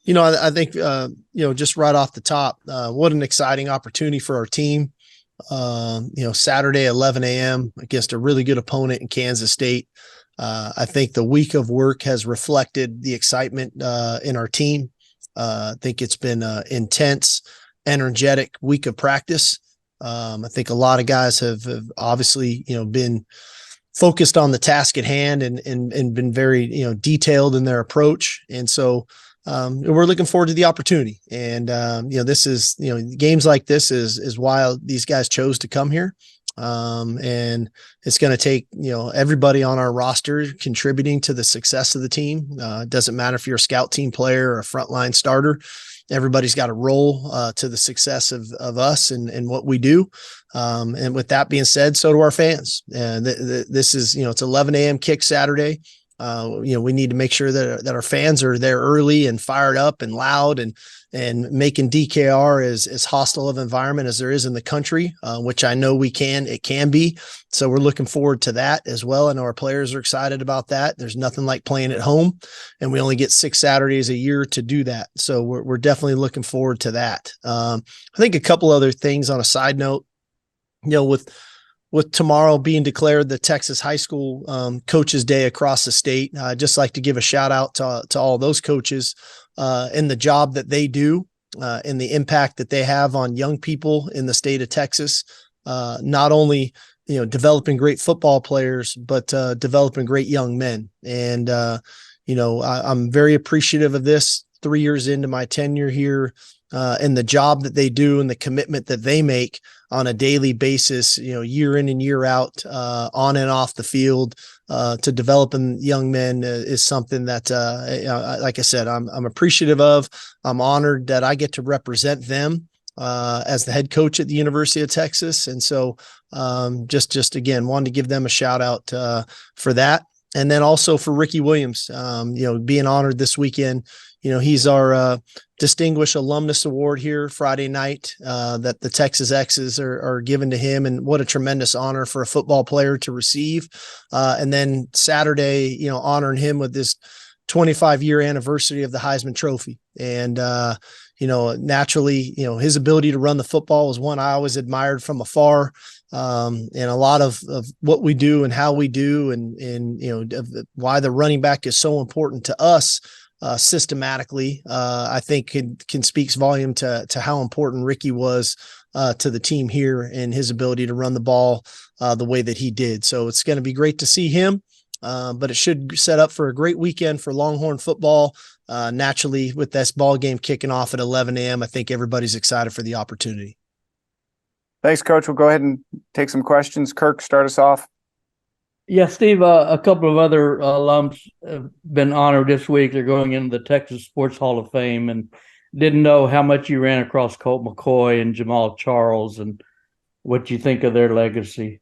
I think, just right off the top, what an exciting opportunity for our team. Saturday, 11 a.m. against a really good opponent in Kansas State. I think the week of work has reflected the excitement in our team. I think it's been an intense, energetic week of practice. I think a lot of guys have obviously, been focused on the task at hand and been very, detailed in their approach. And so we're looking forward to the opportunity. And, this is, games like this is why these guys chose to come here. And it's going to take, everybody on our roster contributing to the success of the team. It doesn't matter if you're a scout team player or a frontline starter. Everybody's got a role to the success of us and what we do. And with that being said, so do our fans. And this is, it's 11 a.m. kick Saturday. We need to make sure that our fans are there early and fired up and loud and making DKR as hostile of environment as there is in the country, which I know it can be. So we're looking forward to that as well. I know our players are excited about that. There's nothing like playing at home, and we only get 6 Saturdays a year to do that. So we're definitely looking forward to that. I think a couple other things on a side note, with tomorrow being declared the Texas High School Coaches Day across the state, I'd just like to give a shout out to all those coaches in the job that they do and the impact that they have on young people in the state of Texas. Not only, developing great football players, but developing great young men. And, I'm very appreciative of this 3 years into my tenure here and the job that they do and the commitment that they make on a daily basis, year in and year out, on and off the field, to developing young men is something that, like I said, I'm appreciative of. I'm honored that I get to represent them as the head coach at the University of Texas. And so just again, wanted to give them a shout out for that. And then also for Ricky Williams, being honored this weekend. He's our Distinguished Alumnus Award here Friday night that the Texas X's are given to him. And what a tremendous honor for a football player to receive. And then Saturday, honoring him with this 25-year anniversary of the Heisman Trophy. And, naturally, his ability to run the football was one I always admired from afar. And a lot of what we do and how we do and why the running back is so important to us systematically, I think can speaks volume to how important Ricky was to the team here and his ability to run the ball the way that he did. So it's going to be great to see him, but it should set up for a great weekend for Longhorn football. Naturally, with this ball game kicking off at 11 a.m., I think everybody's excited for the opportunity. Thanks, Coach. We'll go ahead and take some questions. Kirk, start us off. Yeah, Steve, a couple of other alums have been honored this week. They're going into the Texas Sports Hall of Fame, and didn't know how much you ran across Colt McCoy and Jamal Charles and what you think of their legacy.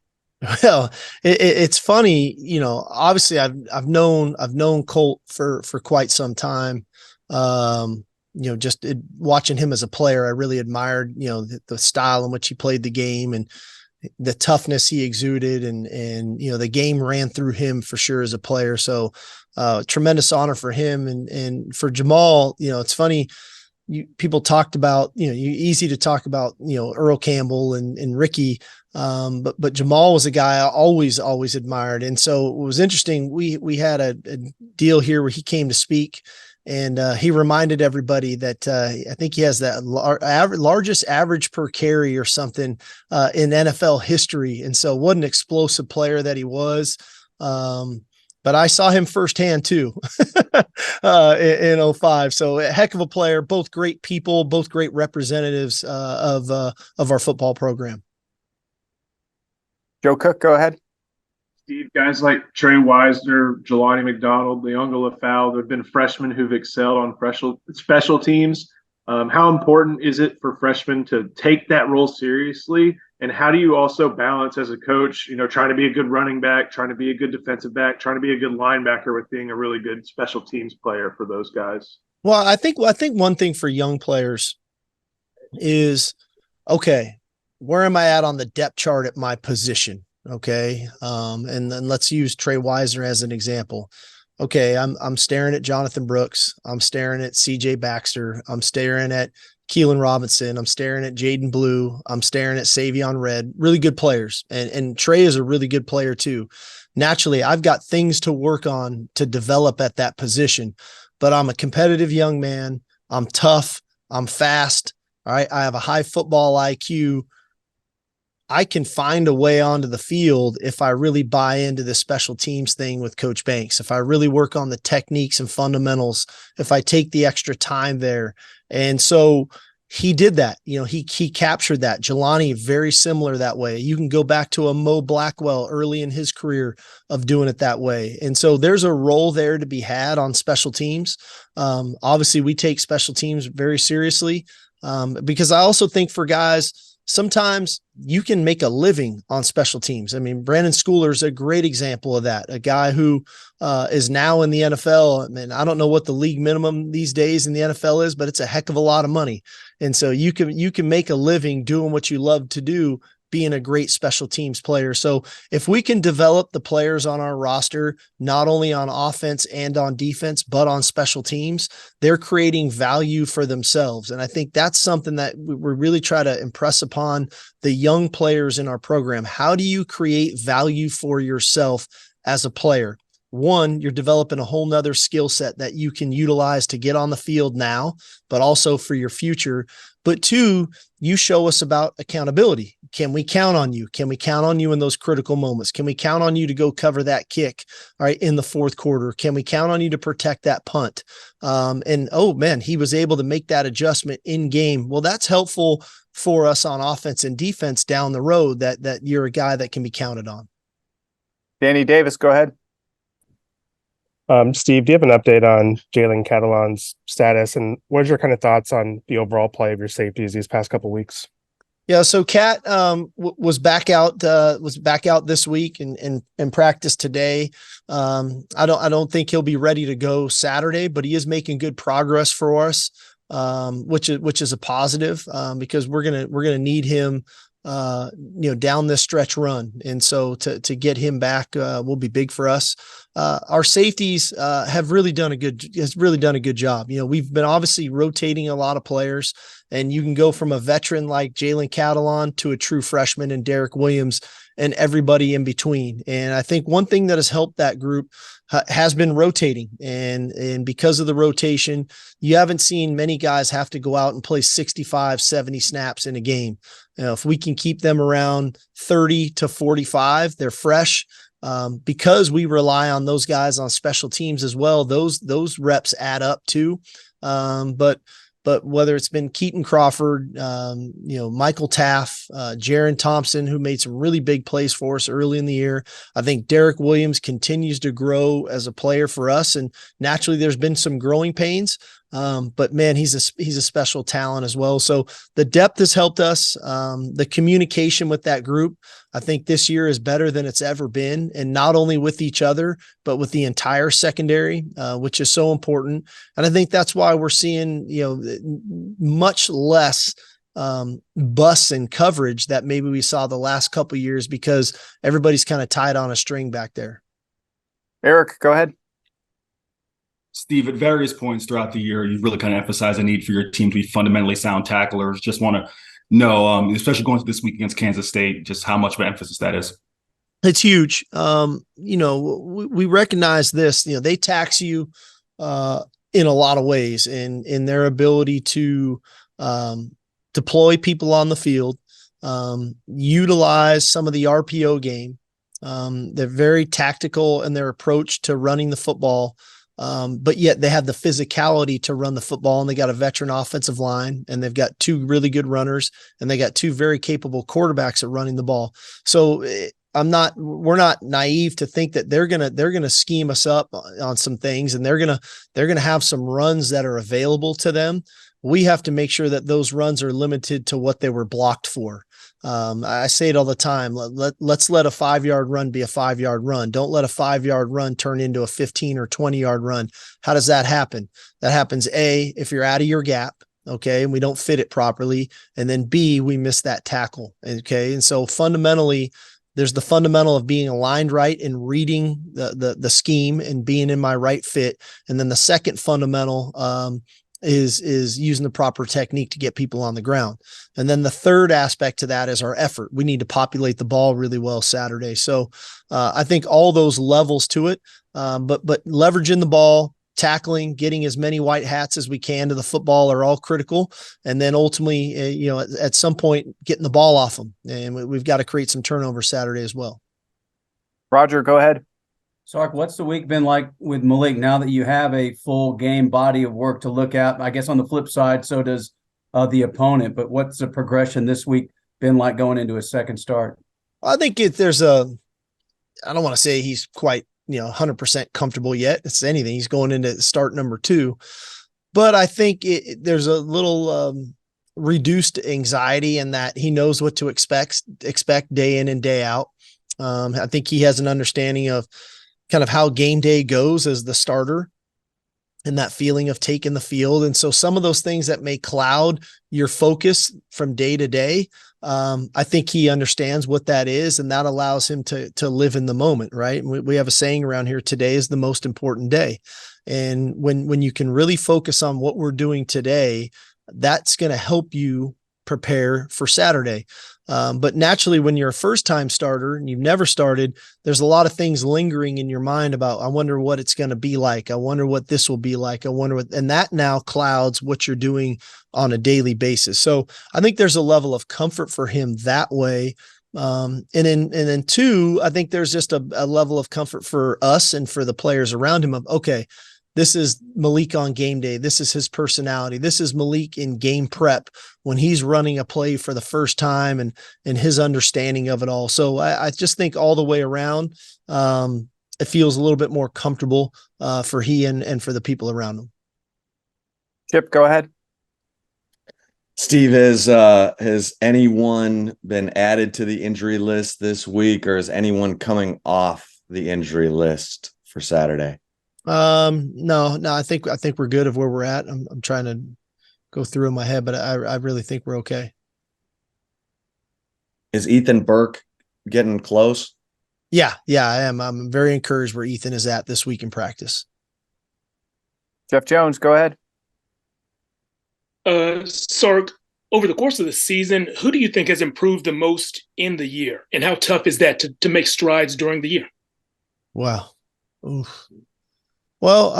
Well, it's funny, obviously I've known Colt for quite some time. Just watching him as a player, I really admired, the style in which he played the game and the toughness he exuded and the game ran through him for sure as a player. So tremendous honor for him and for Jamal. It's funny. People talked about, easy to talk about, Earl Campbell and Ricky. But Jamal was a guy I always admired. And so it was interesting. We had a deal here where he came to speak. And he reminded everybody that I think he has that largest average per carry or something in NFL history. And so what an explosive player that he was. But I saw him firsthand too in 05. So a heck of a player, both great people, both great representatives of our football program. Joe Cook, go ahead. Steve, guys like Trey Wisner, Jelani McDonald, Leonga Lafau, there have been freshmen who've excelled on special teams. How important is it for freshmen to take that role seriously? And how do you also balance as a coach, trying to be a good running back, trying to be a good defensive back, trying to be a good linebacker with being a really good special teams player for those guys? Well, I think one thing for young players is, okay, where am I at on the depth chart at my position? Okay. And then let's use Trey Wisner as an example. okay, I'm staring at Jonathan Brooks. I'm staring at CJ Baxter. I'm staring at Keelan Robinson. I'm staring at Jaden Blue. I'm staring at Savion Red. Really good players. And Trey is a really good player too. Naturally, I've got things to work on to develop at that position, but I'm a competitive young man. I'm tough. I'm fast. All right. I have a high football IQ. I can find a way onto the field if I really buy into the special teams thing with Coach Banks, if I really work on the techniques and fundamentals, if I take the extra time there. And so he did that. He captured that. Jelani, very similar that way. You can go back to a Mo Blackwell early in his career of doing it that way. And so there's a role there to be had on special teams. Obviously, we take special teams very seriously because I also think for guys, sometimes you can make a living on special teams. I mean, Brandon Schooler is a great example of that. A guy who is now in the NFL. I mean, I don't know what the league minimum these days in the NFL is, but it's a heck of a lot of money. And so you can make a living doing what you love to do, being a great special teams player. So if we can develop the players on our roster, not only on offense and on defense, but on special teams, they're creating value for themselves. And I think that's something that we really try to impress upon the young players in our program. How do you create value for yourself as a player? One, you're developing a whole nother skill set that you can utilize to get on the field now, but also for your future. But two, you show us about accountability. Can we count on you? Can we count on you in those critical moments? Can we count on you to go cover that kick, all right, in the fourth quarter? Can we count on you to protect that punt? And oh man, he was able to make that adjustment in game. Well, that's helpful for us on offense and defense down the road, that you're a guy that can be counted on. Danny Davis, go ahead. Steve, do you have an update on Jalen Catalon's status, and what are your kind of thoughts on the overall play of your safeties these past couple of weeks? Yeah, so Cat was back out this week and practiced today. I don't think he'll be ready to go Saturday, but he is making good progress for us, which is a positive because we're gonna need him down this stretch run. And so to get him back will be big for us. Our safeties have really done a good job. We've been obviously rotating a lot of players, and you can go from a veteran like Jalen Catalon to a true freshman and Derek Williams and everybody in between. And I think one thing that has helped that group has been rotating. And because of the rotation, you haven't seen many guys have to go out and play 65, 70 snaps in a game. If we can keep them around 30 to 45, they're fresh. Because we rely on those guys on special teams as well, those reps add up too. But whether it's been Keaton Crawford, Michael Taff, Jaron Thompson, who made some really big plays for us early in the year. I think Derek Williams continues to grow as a player for us. And naturally there's been some growing pains. But man, he's a special talent as well. So the depth has helped us. The communication with that group, I think this year is better than it's ever been. And not only with each other, but with the entire secondary, which is so important. And I think that's why we're seeing, much less busts and coverage that maybe we saw the last couple of years, because everybody's kind of tied on a string back there. Eric, go ahead. Steve, at various points throughout the year, you've really kind of emphasized the need for your team to be fundamentally sound tacklers. Just want to know, especially going to this week against Kansas State, just how much of an emphasis that is. It's huge. We recognize this. They tax you in a lot of ways in their ability to deploy people on the field, utilize some of the RPO game. They're very tactical in their approach to running the football. But yet they have the physicality to run the football, and they got a veteran offensive line, and they've got two really good runners, and they got two very capable quarterbacks at running the ball. So we're not naive to think that they're going to scheme us up on some things, and they're going to have some runs that are available to them. We have to make sure that those runs are limited to what they were blocked for. I say it all the time. Let's let a 5-yard run be a 5-yard run. Don't let a 5-yard run turn into a 15 or 20-yard run. How does that happen? That happens if you're out of your gap, okay, and we don't fit it properly, and then B, we miss that tackle, okay? And so fundamentally, there's the fundamental of being aligned right and reading the scheme and being in my right fit. And then the second fundamental is using the proper technique to get people on the ground. And then the third aspect to that is our effort. We need to populate the ball really well Saturday. So I think all those levels to it, but leveraging the ball, tackling, getting as many white hats as we can to the football are all critical. And then ultimately, at some point, getting the ball off them. And we've got to create some turnover Saturday as well. Roger, go ahead. Sark, what's the week been like with Malik now that you have a full game body of work to look at? I guess on the flip side, so does the opponent. But what's the progression this week been like going into a second start? I think I don't want to say he's quite 100% comfortable yet. It's anything. He's going into start number 2, but I think there's a little reduced anxiety in that he knows what to expect day in and day out. I think he has an understanding of kind of how game day goes as the starter and that feeling of taking the field. And so some of those things that may cloud your focus from day to day, I think he understands what that is, and that allows him to live in the moment, right? We have a saying around here, today is the most important day. And when you can really focus on what we're doing today, that's going to help you prepare for Saturday. But naturally, when you're a first-time starter and you've never started, there's a lot of things lingering in your mind about, I wonder what it's going to be like. I wonder what this will be like. And that now clouds what you're doing on a daily basis. So I think there's a level of comfort for him that way. And then 2, I think there's just a level of comfort for us and for the players around him of, okay, this is Malik on game day. This is his personality. This is Malik in game prep when he's running a play for the first time and his understanding of it all. So I just think all the way around, it feels a little bit more comfortable for he and for the people around him. Chip, go ahead. Steve, has anyone been added to the injury list this week, or is anyone coming off the injury list for Saturday? No, I think we're good of where we're at. I'm trying to go through in my head, but I really think we're okay. Is Ethan Burke getting close? Yeah, I am. I'm very encouraged where Ethan is at this week in practice. Jeff Jones, go ahead. Sark, over the course of the season, who do you think has improved the most in the year, and how tough is that to make strides during the year? Wow. Oof. Well,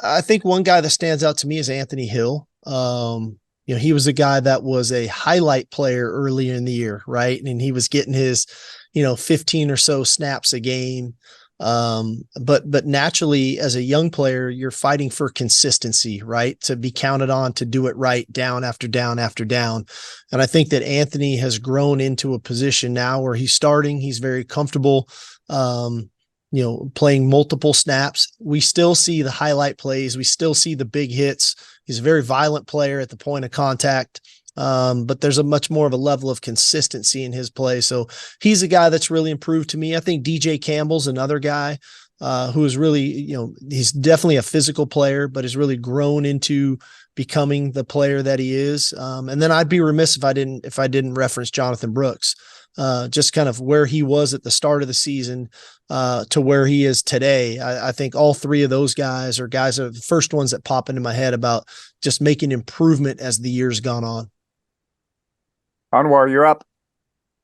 I think one guy that stands out to me is Anthony Hill. He was a guy that was a highlight player earlier in the year, right? And he was getting his, 15 or so snaps a game. But naturally, as a young player, you're fighting for consistency, right? To be counted on, to do it right, down after down after down. And I think that Anthony has grown into a position now where he's starting. He's very comfortable. Playing multiple snaps. We still see the highlight plays. We still see the big hits. He's a very violent player at the point of contact. But there's a much more of a level of consistency in his play. So he's a guy that's really improved to me. I think DJ Campbell's another guy who is really, he's definitely a physical player, but has really grown into becoming the player that he is. And then I'd be remiss if I didn't reference Jonathan Brooks. Just kind of where he was at the start of the season to where he is today. I think all 3 of those guys are the first ones that pop into my head about just making improvement as the year's gone on. Anwar, you're up.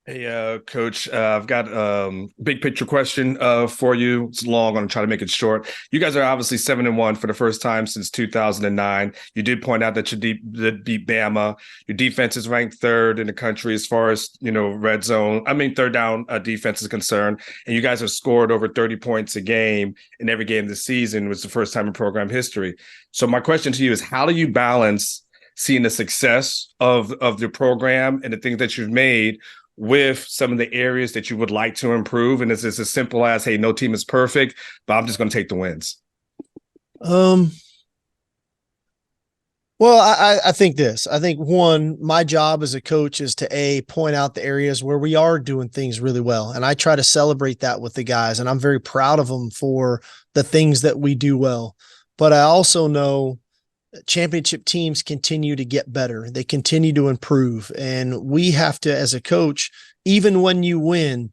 Hey, Coach, I've got a big picture question for you. It's long. I'm going to try to make it short. You guys are obviously 7-1 for the first time since 2009. You did point out that you beat Bama. Your defense is ranked 3rd in the country as far as, third down defense is concerned. And you guys have scored over 30 points a game in every game this season. It was the first time in program history. So my question to you is, how do you balance seeing the success of the program and the things that you've made with some of the areas that you would like to improve? And it's as simple as, hey, no team is perfect, but I'm just going to take the wins. Well, I think this. I think, one, my job as a coach is to point out the areas where we are doing things really well. And I try to celebrate that with the guys. And I'm very proud of them for the things that we do well. But I also know championship teams continue to get better. They continue to improve. And we have to, as a coach, even when you win,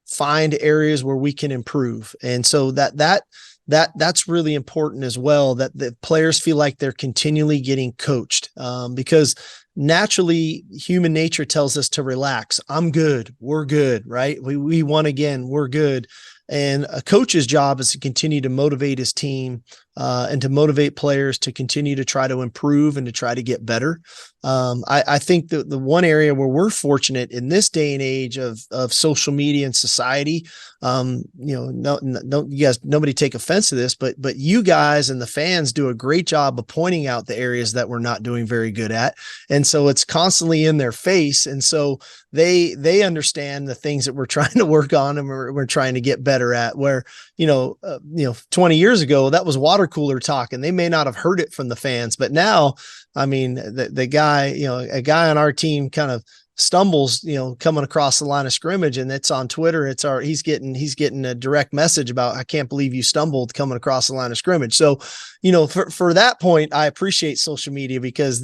find areas where we can improve. And so that's really important as well, that the players feel like they're continually getting coached, because naturally human nature tells us to relax. I'm good. We're good. Right. We won again. We're good. And a coach's job is to continue to motivate his team, and to motivate players to continue to try to improve and to try to get better. I think the one area where we're fortunate in this day and age of social media and society, you guys, nobody take offense to this, but you guys and the fans do a great job of pointing out the areas that we're not doing very good at. And so it's constantly in their face. And so they understand the things that we're trying to work on and we're trying to get better at, where, 20 years ago, that was water cooler talk and they may not have heard it from the fans, but now, I mean, the guy, a guy on our team kind of stumbles, coming across the line of scrimmage, and it's on Twitter. He's getting a direct message about, I can't believe you stumbled coming across the line of scrimmage. So, for that point, I appreciate social media because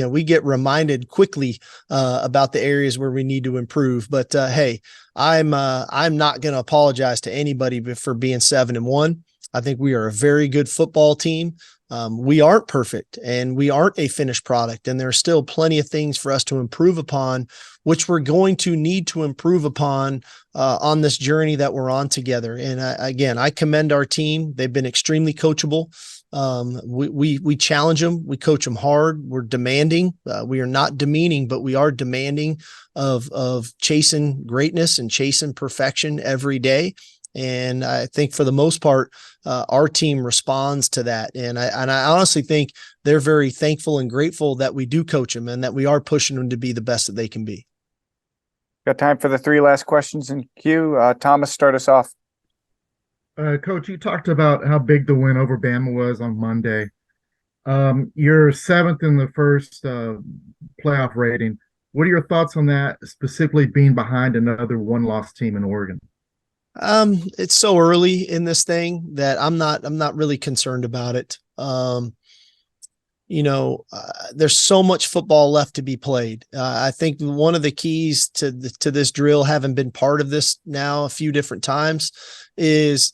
we get reminded quickly, about the areas where we need to improve. But, hey, I'm not going to apologize to anybody for being 7-1. I think we are a very good football team. We aren't perfect and we aren't a finished product, and there's still plenty of things for us to improve upon, which we're going to need to improve upon on this journey that we're on together. And again, I commend our team. They've been extremely coachable. We challenge them. We coach them hard. We're demanding. We are not demeaning, but we are demanding of chasing greatness and chasing perfection every day. And I think for the most part, our team responds to that. And I honestly think they're very thankful and grateful that we do coach them and that we are pushing them to be the best that they can be. Got time for the 3 last questions in queue. Thomas, start us off. Coach, you talked about how big the win over Bama was on Monday. You're 7th in the first playoff rating. What are your thoughts on that, specifically being behind another one-loss team in Oregon? It's so early in this thing that I'm not really concerned about it. There's so much football left to be played. I think one of the keys to this drill, having been part of this now a few different times, is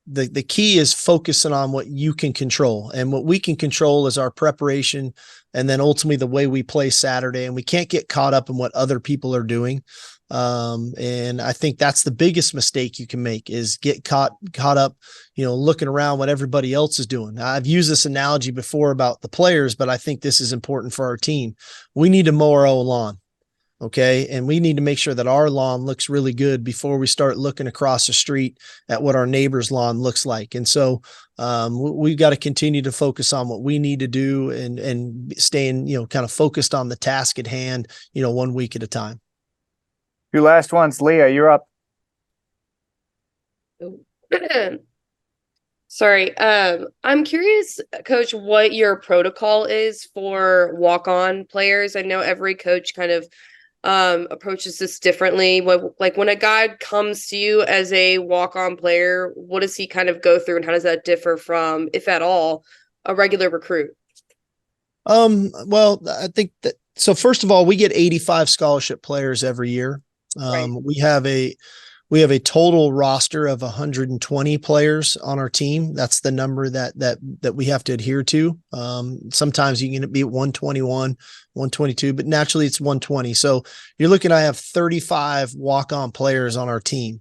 the key is focusing on what you can control, and what we can control is our preparation. And then ultimately the way we play Saturday, and we can't get caught up in what other people are doing. And I think that's the biggest mistake you can make, is get caught up, looking around what everybody else is doing. I've used this analogy before about the players, but I think this is important for our team. We need to mow our own lawn. Okay. And we need to make sure that our lawn looks really good before we start looking across the street at what our neighbor's lawn looks like. And so, we've got to continue to focus on what we need to do and staying, kind of focused on the task at hand, 1 week at a time. 2 last ones. Leah, you're up. Sorry. I'm curious, Coach, what your protocol is for walk-on players. I know every coach kind of approaches this differently. Like when a guy comes to you as a walk-on player, what does he kind of go through, and how does that differ from, if at all, a regular recruit? Well, I think that, so first of all, we get 85 scholarship players every year. Right. We have a total roster of 120 players on our team. That's the number that we have to adhere to. Sometimes you can be at 121, 122, but naturally it's 120. So you're looking, I have 35 walk-on players on our team.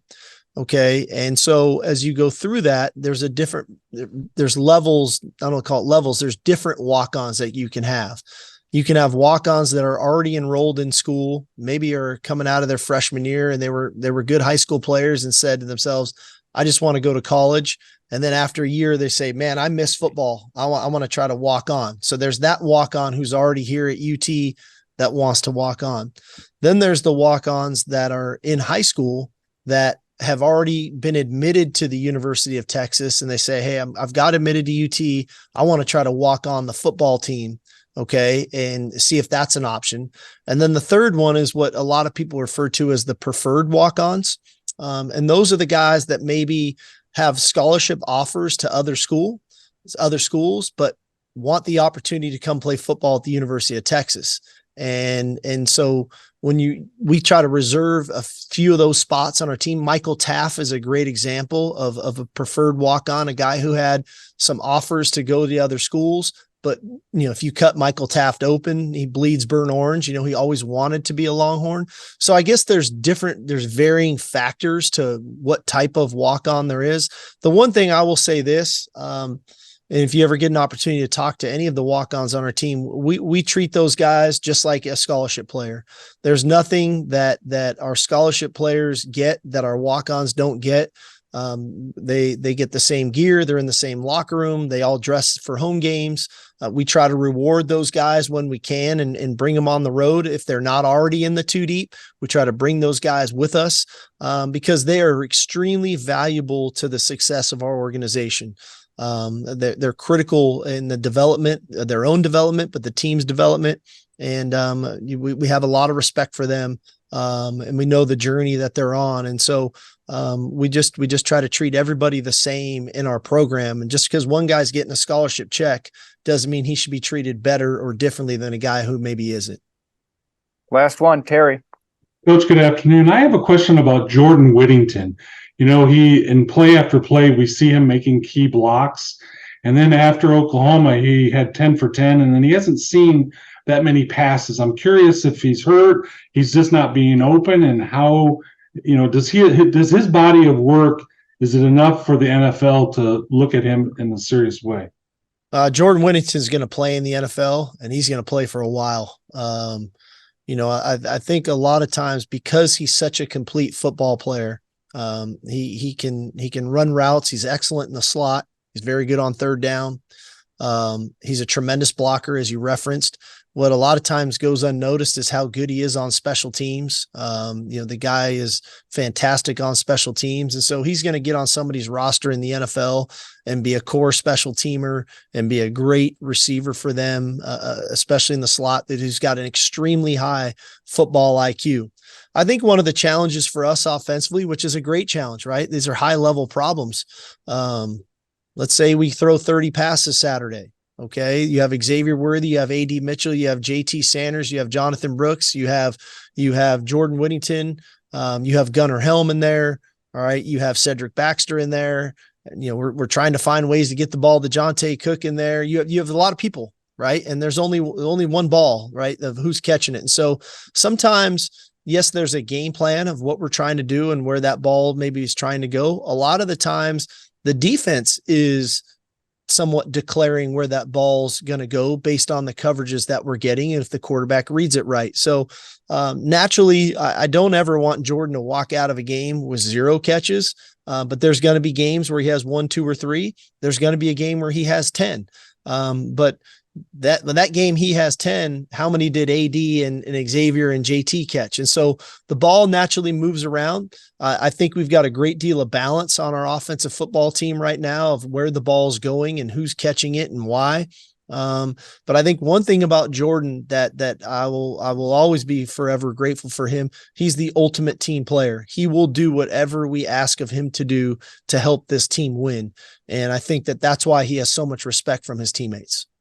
Okay. And so as you go through that, there's levels. I don't call it levels. There's different walk-ons that you can have. You can have walk-ons that are already enrolled in school, maybe are coming out of their freshman year, and they were good high school players and said to themselves, I just want to go to college. And then after a year, they say, man, I miss football. I want to try to walk on. So there's that walk-on who's already here at UT that wants to walk on. Then there's the walk-ons that are in high school that have already been admitted to the University of Texas. And they say, hey, I've got admitted to UT. I want to try to walk on the football team. Okay. And see if that's an option. And then the third one is what a lot of people refer to as the preferred walk-ons. And those are the guys that maybe have scholarship offers to other schools, but want the opportunity to come play football at the University of Texas. And so when we try to reserve a few of those spots on our team. Michael Taff is a great example of a preferred walk-on, a guy who had some offers to go to the other schools. But, if you cut Michael Taft open, he bleeds burnt orange. He always wanted to be a Longhorn. So I guess there's varying factors to what type of walk-on there is. The one thing I will say this, and if you ever get an opportunity to talk to any of the walk-ons on our team, we treat those guys just like a scholarship player. There's nothing that our scholarship players get that our walk-ons don't get. They get the same gear. They're in the same locker room. They all dress for home games. We try to reward those guys when we can and bring them on the road. If they're not already in the two deep, we try to bring those guys with us because they are extremely valuable to the success of our organization. They're critical in the development, their own development, but the team's development. And we have a lot of respect for them. And we know the journey that they're on. And so we just try to treat everybody the same in our program. And just because one guy's getting a scholarship check doesn't mean he should be treated better or differently than a guy who maybe isn't. Last one, Terry. Coach, good afternoon. I have a question about Jordan Whittington. He in play after play, we see him making key blocks. And then after Oklahoma, he had 10 for 10, and then he hasn't seen that many passes. I'm curious if he's hurt, he's just not being open, and how, does his body of work, is it enough for the NFL to look at him in a serious way? Jordan Whittington is going to play in the NFL, and he's going to play for a while. I think a lot of times because he's such a complete football player, he can run routes. He's excellent in the slot. He's very good on third down. He's a tremendous blocker, as you referenced. What a lot of times goes unnoticed is how good he is on special teams. The guy is fantastic on special teams. And so he's going to get on somebody's roster in the NFL and be a core special teamer and be a great receiver for them, especially in the slot, who's got an extremely high football IQ. I think one of the challenges for us offensively, which is a great challenge, right? These are high level problems. Let's say we throw 30 passes Saturday. Okay. You have Xavier Worthy, you have AD Mitchell, you have JT Sanders, you have Jonathan Brooks, you have Jordan Whittington, you have Gunnar Helm in there. All right. You have Cedric Baxter in there. And, we're trying to find ways to get the ball to Jonte Cook in there. You have a lot of people, right? And there's only one ball, right? Of who's catching it. And so sometimes, yes, there's a game plan of what we're trying to do and where that ball maybe is trying to go. A lot of the times the defense is somewhat declaring where that ball's going to go based on the coverages that we're getting and if the quarterback reads it right. So naturally, I don't ever want Jordan to walk out of a game with 0 catches, but there's going to be games where he has 1, 2, or 3. There's going to be a game where he has 10. But that game he has 10, how many did AD and Xavier and JT catch? And so the ball naturally moves around. I think we've got a great deal of balance on our offensive football team right now of where the ball's going and who's catching it and why. But I think one thing about Jordan that I will always be forever grateful for him. He's the ultimate team player. He will do whatever we ask of him to do to help this team win. And I think that's why he has so much respect from his teammates.